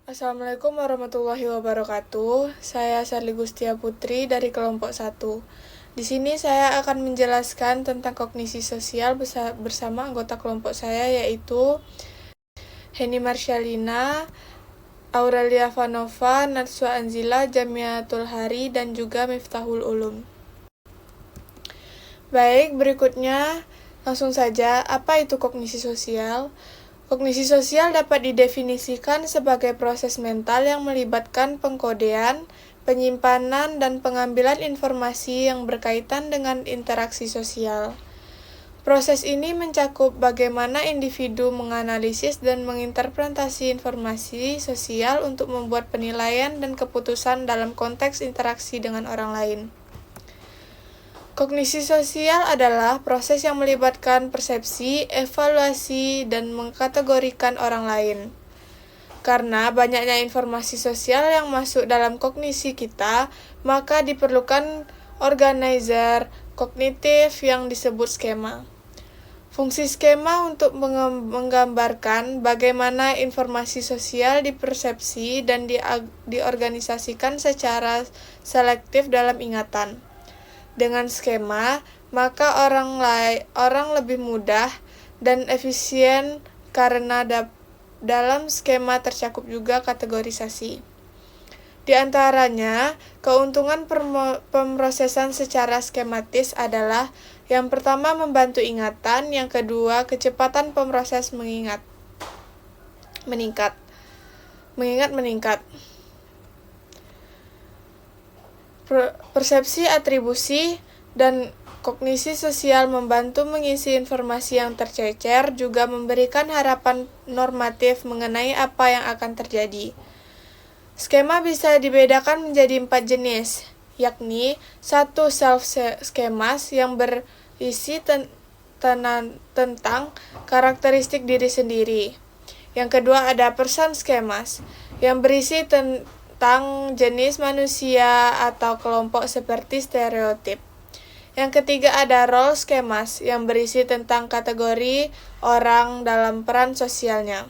Assalamualaikum warahmatullahi wabarakatuh. Saya Sarli Gustia Putri dari kelompok 1. Di sini saya akan menjelaskan tentang kognisi sosial bersama anggota kelompok saya yaitu Heni Marsyalina, Aurelia Vanova, Natsua Anzila, Jamiatul Hari, dan juga Miftahul Ulum. Baik, berikutnya langsung saja, apa itu kognisi sosial? Kognisi sosial dapat didefinisikan sebagai proses mental yang melibatkan pengkodean, penyimpanan, dan pengambilan informasi yang berkaitan dengan interaksi sosial. Proses ini mencakup bagaimana individu menganalisis dan menginterpretasi informasi sosial untuk membuat penilaian dan keputusan dalam konteks interaksi dengan orang lain. Kognisi sosial adalah proses yang melibatkan persepsi, evaluasi, dan mengkategorikan orang lain. Karena banyaknya informasi sosial yang masuk dalam kognisi kita, maka diperlukan organizer kognitif yang disebut skema. Fungsi skema untuk menggambarkan bagaimana informasi sosial dipersepsi dan diorganisasikan secara selektif dalam ingatan. Dengan skema, maka orang lebih mudah dan efisien karena dalam skema tercakup juga kategorisasi. Di antaranya, keuntungan pemrosesan secara skematis adalah yang pertama membantu ingatan, yang kedua kecepatan pemroses mengingat meningkat. Persepsi atribusi dan kognisi sosial membantu mengisi informasi yang tercecer, juga memberikan harapan normatif mengenai apa yang akan terjadi. Skema bisa dibedakan menjadi 4 jenis, yakni 1. Self-schemas yang berisi tentang karakteristik diri sendiri. Yang kedua ada person schemas yang berisi tentang jenis manusia atau kelompok seperti stereotip. Yang ketiga ada role schemas yang berisi tentang kategori orang dalam peran sosialnya.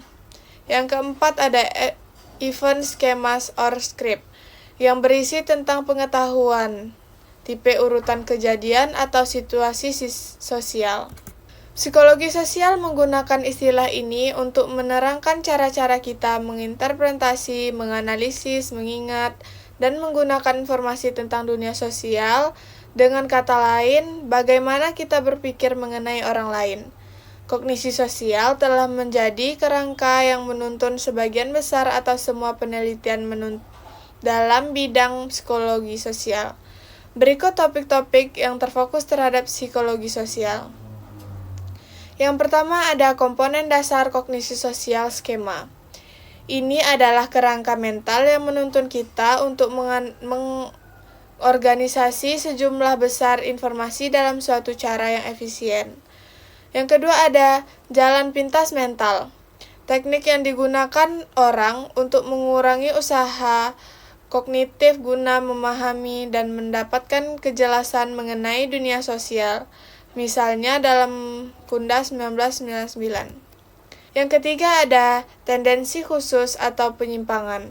Yang keempat ada event schemas or script yang berisi tentang pengetahuan, tipe urutan kejadian atau situasi sosial. Psikologi sosial menggunakan istilah ini untuk menerangkan cara-cara kita menginterpretasi, menganalisis, mengingat, dan menggunakan informasi tentang dunia sosial. Dengan kata lain, bagaimana kita berpikir mengenai orang lain. Kognisi sosial telah menjadi kerangka yang menuntun sebagian besar atau semua penelitian dalam bidang psikologi sosial. Berikut topik-topik yang terfokus terhadap psikologi sosial. Yang pertama ada komponen dasar kognisi sosial skema. Ini adalah kerangka mental yang menuntun kita untuk mengorganisasi sejumlah besar informasi dalam suatu cara yang efisien. Yang kedua ada jalan pintas mental. Teknik yang digunakan orang untuk mengurangi usaha kognitif guna memahami dan mendapatkan kejelasan mengenai dunia sosial. Misalnya dalam Kunda 1999. Yang ketiga ada tendensi khusus atau penyimpangan.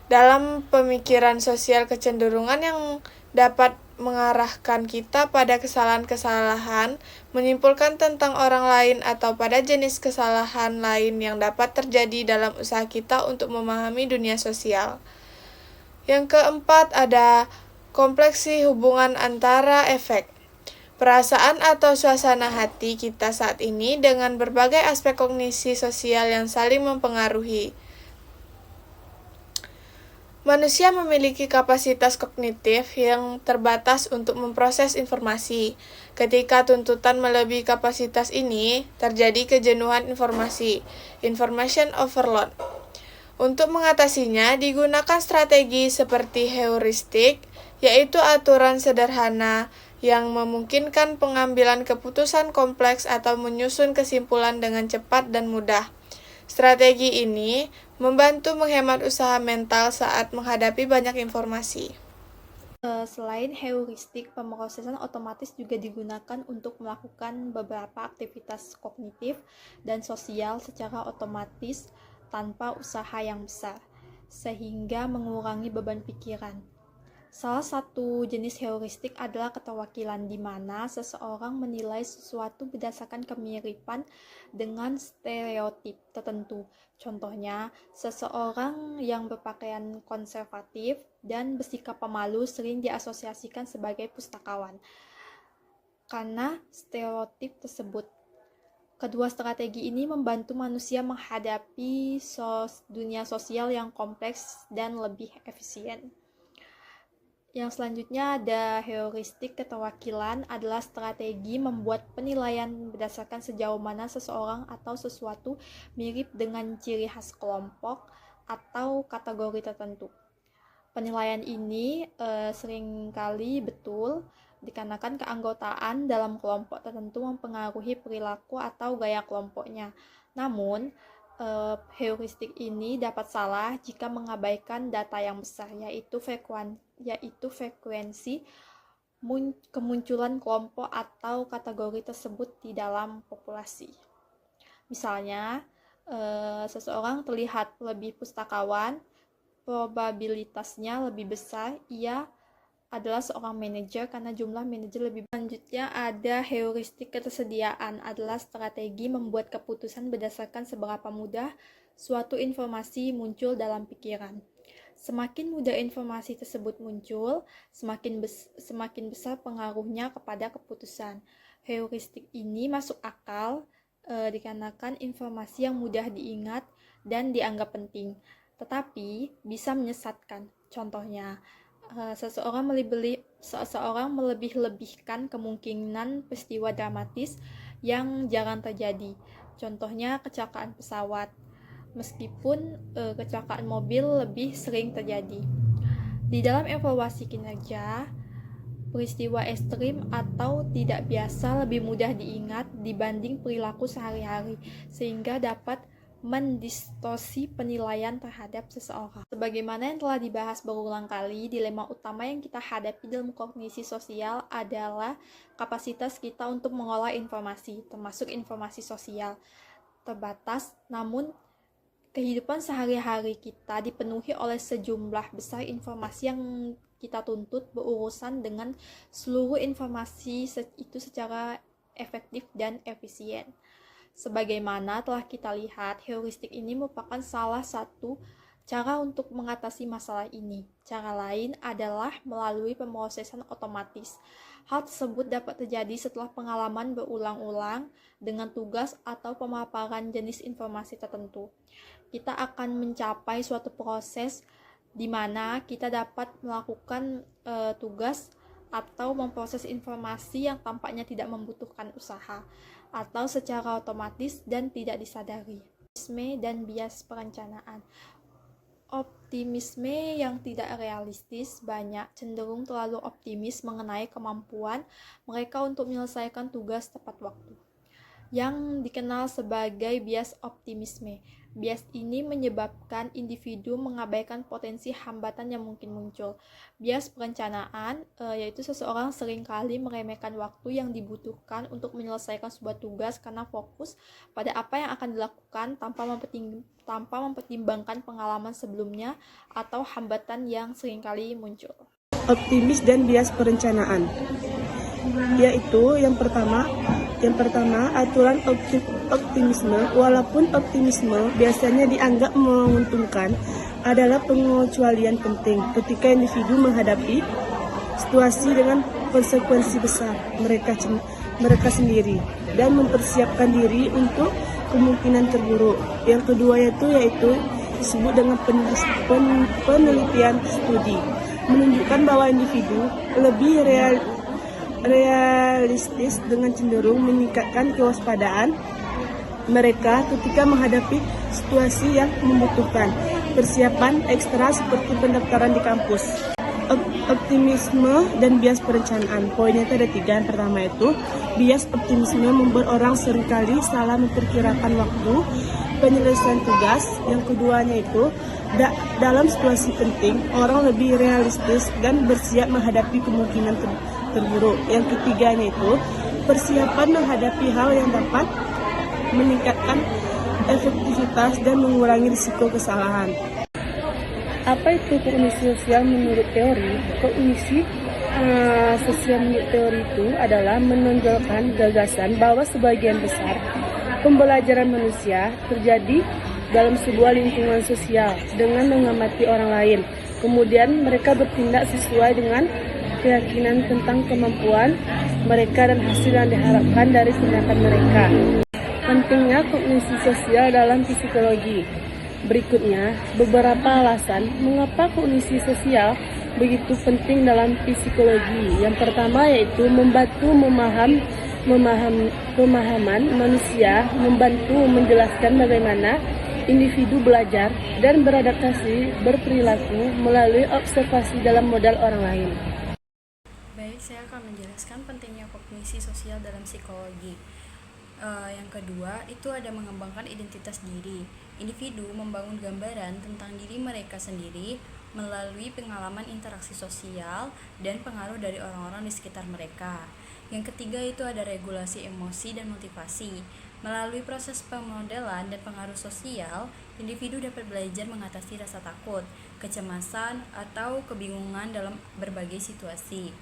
Dalam pemikiran sosial kecenderungan yang dapat mengarahkan kita pada kesalahan-kesalahan, menyimpulkan tentang orang lain atau pada jenis kesalahan lain yang dapat terjadi dalam usaha kita untuk memahami dunia sosial. Yang keempat ada kompleksi hubungan antara efek, perasaan atau suasana hati kita saat ini dengan berbagai aspek kognisi sosial yang saling mempengaruhi. Manusia memiliki kapasitas kognitif yang terbatas untuk memproses informasi. Ketika tuntutan melebihi kapasitas ini, terjadi kejenuhan informasi, information overload. Untuk mengatasinya, digunakan strategi seperti heuristik, yaitu aturan sederhana yang memungkinkan pengambilan keputusan kompleks atau menyusun kesimpulan dengan cepat dan mudah. Strategi ini membantu menghemat usaha mental saat menghadapi banyak informasi. Selain heuristik, pemrosesan otomatis juga digunakan untuk melakukan beberapa aktivitas kognitif dan sosial secara otomatis tanpa usaha yang besar. sehingga mengurangi beban pikiran. Salah satu jenis heuristik adalah keterwakilan, di mana seseorang menilai sesuatu berdasarkan kemiripan dengan stereotip tertentu. Contohnya, seseorang yang berpakaian konservatif dan bersikap pemalu sering diasosiasikan sebagai pustakawan karena stereotip tersebut. Kedua strategi ini membantu manusia menghadapi dunia sosial yang kompleks dan lebih efisien. Yang selanjutnya ada heuristik keterwakilan, adalah strategi membuat penilaian berdasarkan sejauh mana seseorang atau sesuatu mirip dengan ciri khas kelompok atau kategori tertentu. Penilaian ini seringkali betul dikarenakan keanggotaan dalam kelompok tertentu mempengaruhi perilaku atau gaya kelompoknya. Namun, heuristik ini dapat salah jika mengabaikan data yang besar, yaitu frekuensi kemunculan kelompok atau kategori tersebut di dalam populasi. Misalnya, seseorang terlihat lebih pustakawan, probabilitasnya lebih besar ia adalah seorang manajer karena jumlah manajer lebih banyak. Selanjutnya ada heuristik ketersediaan, adalah strategi membuat keputusan berdasarkan seberapa mudah suatu informasi muncul dalam pikiran. Semakin mudah informasi tersebut muncul, semakin besar pengaruhnya kepada keputusan. Heuristik ini masuk akal dikarenakan informasi yang mudah diingat dan dianggap penting, tetapi bisa menyesatkan. Contohnya, seseorang melebih-lebihkan kemungkinan peristiwa dramatis yang jarang terjadi. Contohnya kecelakaan pesawat, meskipun kecelakaan mobil lebih sering terjadi. Di dalam evaluasi kinerja, peristiwa ekstrim atau tidak biasa lebih mudah diingat dibanding perilaku sehari-hari, sehingga dapat mendistorsi penilaian terhadap seseorang. Sebagaimana yang telah dibahas berulang kali, dilema utama yang kita hadapi dalam kognisi sosial adalah kapasitas kita untuk mengolah informasi, termasuk informasi sosial. Terbatas, namun kehidupan sehari-hari kita dipenuhi oleh sejumlah besar informasi yang kita tuntut berurusan dengan seluruh informasi itu secara efektif dan efisien. Sebagaimana telah kita lihat, heuristik ini merupakan salah satu cara untuk mengatasi masalah ini. Cara lain adalah melalui pemrosesan otomatis. Hal tersebut dapat terjadi setelah pengalaman berulang-ulang dengan tugas atau pemaparan jenis informasi tertentu. Kita akan mencapai suatu proses di mana kita dapat melakukan tugas atau memproses informasi yang tampaknya tidak membutuhkan usaha atau secara otomatis dan tidak disadari. Optimisme dan bias perencanaan. Optimisme yang tidak realistis banyak cenderung terlalu optimis mengenai kemampuan mereka untuk menyelesaikan tugas tepat waktu, yang dikenal sebagai bias optimisme. Bias ini menyebabkan individu mengabaikan potensi hambatan yang mungkin muncul. Bias perencanaan, yaitu seseorang seringkali meremehkan waktu yang dibutuhkan untuk menyelesaikan sebuah tugas karena fokus pada apa yang akan dilakukan tanpa mempertimbangkan pengalaman sebelumnya atau hambatan yang seringkali muncul. Optimis dan bias perencanaan, yaitu yang pertama aturan optimisme. Walaupun optimisme biasanya dianggap menguntungkan, adalah pengecualian penting ketika individu menghadapi situasi dengan konsekuensi besar mereka sendiri dan mempersiapkan diri untuk kemungkinan terburuk. Yang kedua yaitu disebut dengan penelitian studi, menunjukkan bahwa individu lebih realistis dengan cenderung meningkatkan kewaspadaan mereka ketika menghadapi situasi yang membutuhkan persiapan ekstra seperti pendaftaran di kampus. Optimisme dan bias perencanaan. Poinnya ada 3. Yang pertama itu, bias optimisme membuat orang seringkali salah memperkirakan waktu penyelesaian tugas. Yang keduanya itu, dalam situasi penting, orang lebih realistis dan bersiap menghadapi kemungkinan terburuk. Yang ketiganya itu, persiapan menghadapi hal yang dapat meningkatkan efektivitas dan mengurangi risiko kesalahan. Apa itu kognisi sosial menurut teori? Kognisi sosial menurut teori itu adalah menonjolkan gagasan bahwa sebagian besar pembelajaran manusia terjadi dalam sebuah lingkungan sosial dengan mengamati orang lain. Kemudian mereka bertindak sesuai dengan keyakinan tentang kemampuan mereka dan hasil yang diharapkan dari tindakan mereka. Pentingnya kognisi sosial dalam psikologi. Berikutnya, beberapa alasan mengapa kognisi sosial begitu penting dalam psikologi. Yang pertama yaitu membantu pemahaman manusia, membantu menjelaskan bagaimana individu belajar dan beradaptasi berperilaku melalui observasi dalam modal orang lain. Baik, saya akan menjelaskan pentingnya kognisi sosial dalam psikologi. Yang kedua, itu ada mengembangkan identitas diri. Individu membangun gambaran tentang diri mereka sendiri melalui pengalaman interaksi sosial dan pengaruh dari orang-orang di sekitar mereka. Yang ketiga, itu ada regulasi emosi dan motivasi. Melalui proses pemodelan dan pengaruh sosial, individu dapat belajar mengatasi rasa takut, kecemasan, atau kebingungan dalam berbagai situasi.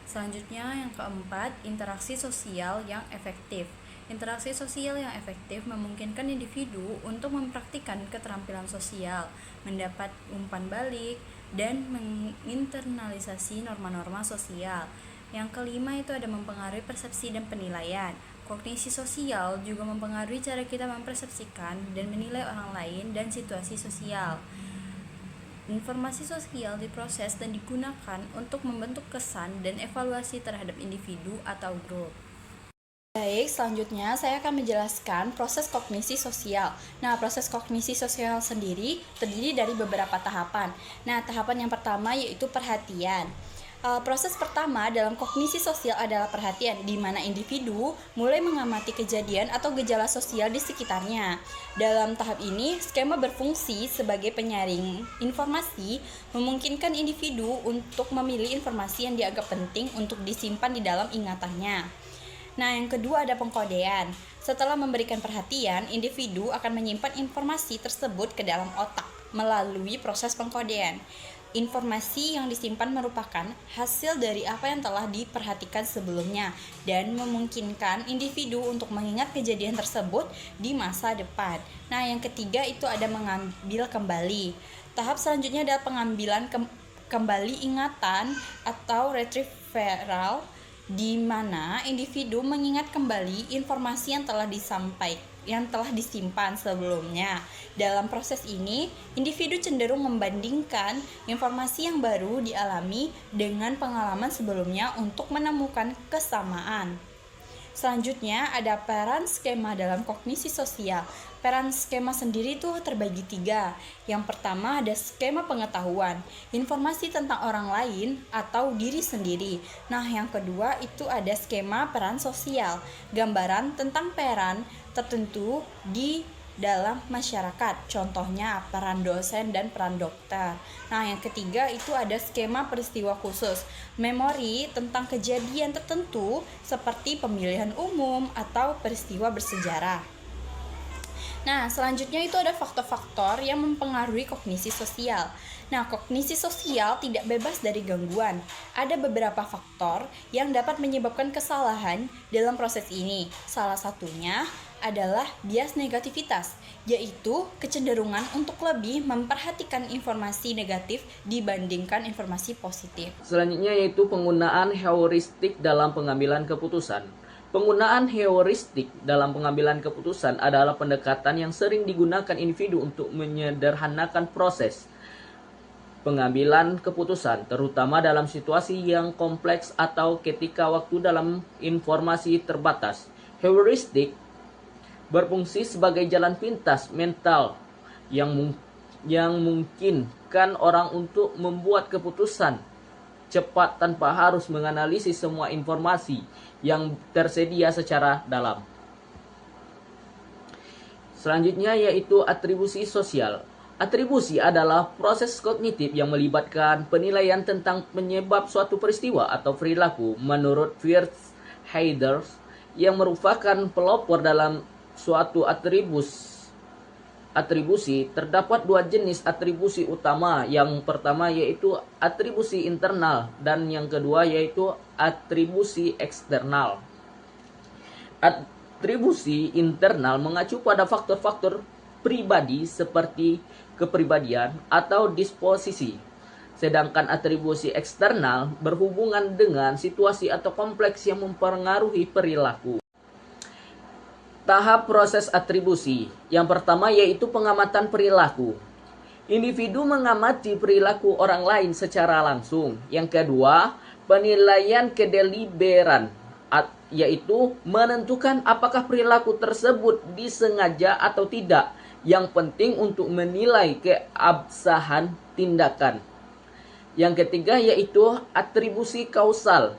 Selanjutnya, yang keempat, interaksi sosial yang efektif. Interaksi sosial yang efektif memungkinkan individu untuk mempraktikkan keterampilan sosial, mendapat umpan balik, dan menginternalisasi norma-norma sosial. Yang kelima, itu ada mempengaruhi persepsi dan penilaian. Kognisi sosial juga mempengaruhi cara kita mempersepsikan dan menilai orang lain dan situasi sosial. Informasi sosial diproses dan digunakan untuk membentuk kesan dan evaluasi terhadap individu atau grup. Baik, selanjutnya saya akan menjelaskan proses kognisi sosial. Nah, proses kognisi sosial sendiri terdiri dari beberapa tahapan. Nah, tahapan yang pertama yaitu perhatian. Proses pertama dalam kognisi sosial adalah perhatian, di mana individu mulai mengamati kejadian atau gejala sosial di sekitarnya. Dalam tahap ini, skema berfungsi sebagai penyaring informasi, memungkinkan individu untuk memilih informasi yang dianggap penting untuk disimpan di dalam ingatannya. Nah, yang kedua ada pengkodean. Setelah memberikan perhatian, individu akan menyimpan informasi tersebut ke dalam otak melalui proses pengkodean. Informasi yang disimpan merupakan hasil dari apa yang telah diperhatikan sebelumnya dan memungkinkan individu untuk mengingat kejadian tersebut di masa depan. Nah, yang ketiga itu ada mengambil kembali. Tahap selanjutnya adalah pengambilan kembali ingatan atau retrieval, di mana individu mengingat kembali informasi yang telah disimpan sebelumnya. Dalam proses ini, individu cenderung membandingkan informasi yang baru dialami dengan pengalaman sebelumnya untuk menemukan kesamaan. Selanjutnya ada peran skema dalam kognisi sosial. Peran skema sendiri itu terbagi 3. Yang pertama ada skema pengetahuan, informasi tentang orang lain atau diri sendiri. Nah, yang kedua itu ada skema peran sosial, gambaran tentang peran tertentu di dalam masyarakat, contohnya peran dosen dan peran dokter. Nah, yang ketiga itu ada skema peristiwa khusus, memori tentang kejadian tertentu seperti pemilihan umum atau peristiwa bersejarah. Nah, selanjutnya itu ada faktor-faktor yang mempengaruhi kognisi sosial. Nah, kognisi sosial tidak bebas dari gangguan. Ada beberapa faktor yang dapat menyebabkan kesalahan dalam proses ini. Salah satunya adalah bias negativitas, yaitu kecenderungan untuk lebih memperhatikan informasi negatif dibandingkan informasi positif. Selanjutnya yaitu penggunaan heuristik dalam pengambilan keputusan. Penggunaan heuristik dalam pengambilan keputusan adalah pendekatan yang sering digunakan individu untuk menyederhanakan proses pengambilan keputusan, terutama dalam situasi yang kompleks atau ketika waktu dalam informasi terbatas. Heuristik berfungsi sebagai jalan pintas mental yang memungkinkan orang untuk membuat keputusan cepat tanpa harus menganalisis semua informasi yang tersedia secara dalam. Selanjutnya yaitu atribusi sosial. Atribusi adalah proses kognitif yang melibatkan penilaian tentang penyebab suatu peristiwa atau perilaku menurut Firth Heiders, yang merupakan pelopor dalam suatu atribus atribusi, terdapat dua jenis atribusi utama. Yang pertama yaitu atribusi internal dan yang kedua yaitu atribusi eksternal. Atribusi internal mengacu pada faktor-faktor pribadi seperti kepribadian atau disposisi. Sedangkan atribusi eksternal berhubungan dengan situasi atau kompleks yang mempengaruhi perilaku. Tahap proses atribusi. Yang pertama yaitu pengamatan perilaku. Individu mengamati perilaku orang lain secara langsung. Yang kedua, penilaian kedeliberan, yaitu menentukan apakah perilaku tersebut disengaja atau tidak. Yang penting untuk menilai keabsahan tindakan. Yang ketiga yaitu atribusi kausal,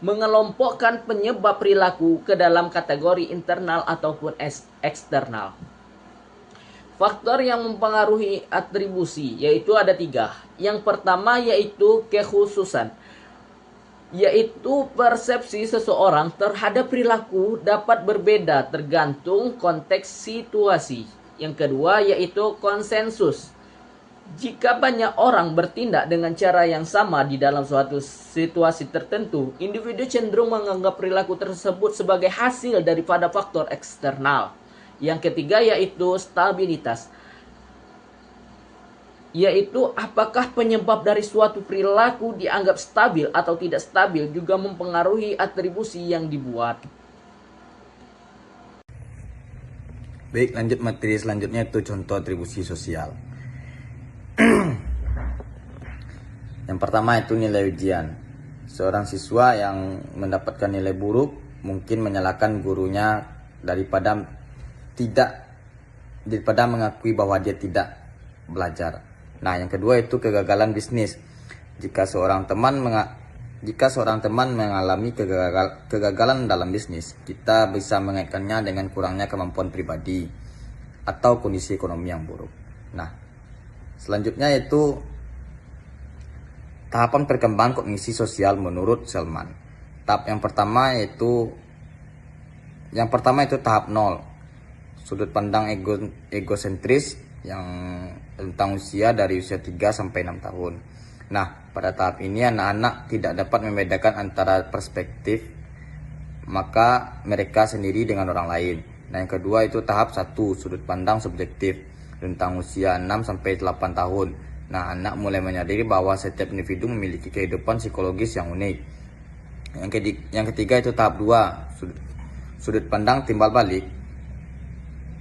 mengelompokkan penyebab perilaku ke dalam kategori internal ataupun eksternal. Faktor yang mempengaruhi atribusi yaitu ada 3. Yang pertama yaitu kekhususan, yaitu persepsi seseorang terhadap perilaku dapat berbeda tergantung konteks situasi. Yang kedua yaitu konsensus. Jika banyak orang bertindak dengan cara yang sama di dalam suatu situasi tertentu, individu cenderung menganggap perilaku tersebut sebagai hasil daripada faktor eksternal. Yang ketiga yaitu stabilitas, yaitu apakah penyebab dari suatu perilaku dianggap stabil atau tidak stabil juga mempengaruhi atribusi yang dibuat. Baik, lanjut materi selanjutnya itu contoh atribusi sosial. Yang pertama itu nilai ujian. Seorang siswa yang mendapatkan nilai buruk mungkin menyalahkan gurunya daripada mengakui bahwa dia tidak belajar. Nah, yang kedua itu kegagalan bisnis. Jika seorang teman mengalami kegagalan dalam bisnis, kita bisa mengaitkannya dengan kurangnya kemampuan pribadi atau kondisi ekonomi yang buruk. Nah, selanjutnya yaitu tahapan perkembangan kognisi sosial menurut Selman. Tahap yang pertama itu tahap 0. Sudut pandang egosentris yang tentang usia dari usia 3 sampai 6 tahun. Nah, pada tahap ini anak-anak tidak dapat membedakan antara perspektif maka mereka sendiri dengan orang lain. Nah, yang kedua itu tahap 1, sudut pandang subjektif tentang usia 6 sampai 8 tahun. Nah, anak mulai menyadari bahwa setiap individu memiliki kehidupan psikologis yang unik. Yang ketiga itu tahap 2, sudut pandang timbal balik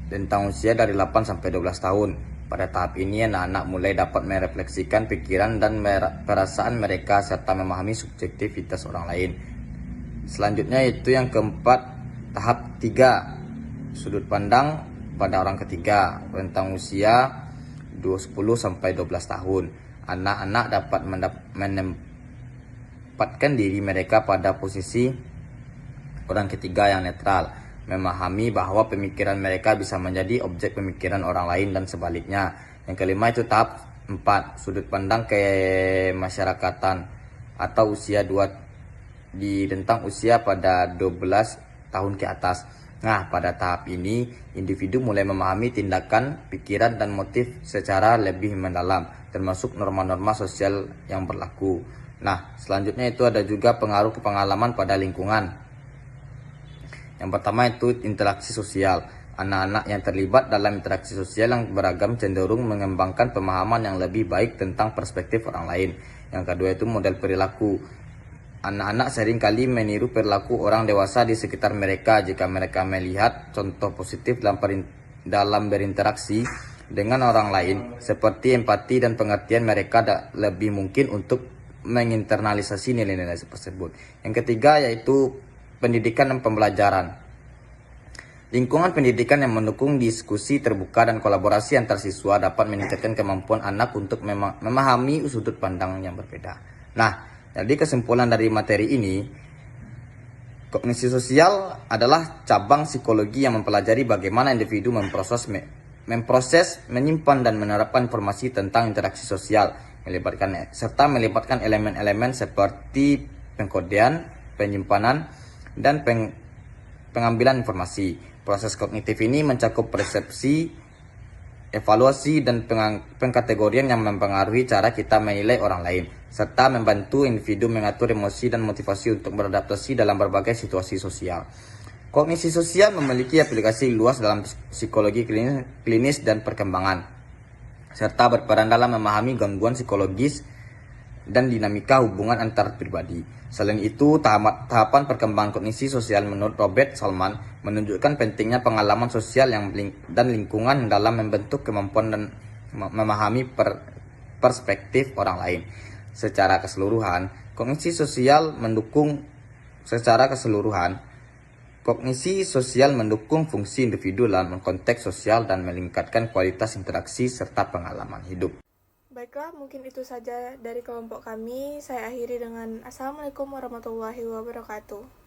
tentang usia dari 8 sampai 12 tahun. Pada tahap ini anak-anak mulai dapat merefleksikan pikiran dan perasaan mereka serta memahami subjektivitas orang lain. Selanjutnya itu yang keempat, tahap 3, sudut pandang pada orang ketiga tentang usia 10 sampai 12 tahun. Anak-anak dapat menempatkan diri mereka pada posisi orang ketiga yang netral, memahami bahwa pemikiran mereka bisa menjadi objek pemikiran orang lain dan sebaliknya. Yang kelima itu tahap 4, sudut pandang kemasyarakatan atau usia 2 di rentang usia pada 12 tahun ke atas. Nah, pada tahap ini individu mulai memahami tindakan, pikiran dan motif secara lebih mendalam, termasuk norma-norma sosial yang berlaku. Nah, selanjutnya itu ada juga pengaruh pengalaman pada lingkungan. Yang pertama itu interaksi sosial. Anak-anak yang terlibat dalam interaksi sosial yang beragam cenderung mengembangkan pemahaman yang lebih baik tentang perspektif orang lain. Yang kedua itu model perilaku. Anak-anak seringkali meniru perilaku orang dewasa di sekitar mereka jika mereka melihat contoh positif dalam berinteraksi dengan orang lain, seperti empati dan pengertian. Mereka lebih mungkin untuk menginternalisasi nilai-nilai tersebut. Yang ketiga yaitu pendidikan dan pembelajaran. Lingkungan pendidikan yang mendukung diskusi terbuka dan kolaborasi antar siswa dapat meningkatkan kemampuan anak untuk memahami sudut pandang yang berbeda. Nah, jadi kesimpulan dari materi ini, kognisi sosial adalah cabang psikologi yang mempelajari bagaimana individu memproses, menyimpan dan menerapkan informasi tentang interaksi sosial, melibatkan elemen-elemen seperti pengkodean, penyimpanan, dan pengambilan informasi. Proses kognitif ini mencakup persepsi, evaluasi dan pengkategorian yang mempengaruhi cara kita menilai orang lain, serta membantu individu mengatur emosi dan motivasi untuk beradaptasi dalam berbagai situasi sosial. Kognisi sosial memiliki aplikasi luas dalam psikologi klinis dan perkembangan, serta berperan dalam memahami gangguan psikologis dan dinamika hubungan antar pribadi. Selain itu, tahapan perkembangan kognisi sosial menurut Robert Salman menunjukkan pentingnya pengalaman sosial dan lingkungan dalam membentuk kemampuan dan memahami perspektif orang lain. Secara keseluruhan, kognisi sosial mendukung fungsi individu dalam konteks sosial dan meningkatkan kualitas interaksi serta pengalaman hidup. Baiklah, mungkin itu saja dari kelompok kami. Saya akhiri dengan Assalamualaikum warahmatullahi wabarakatuh.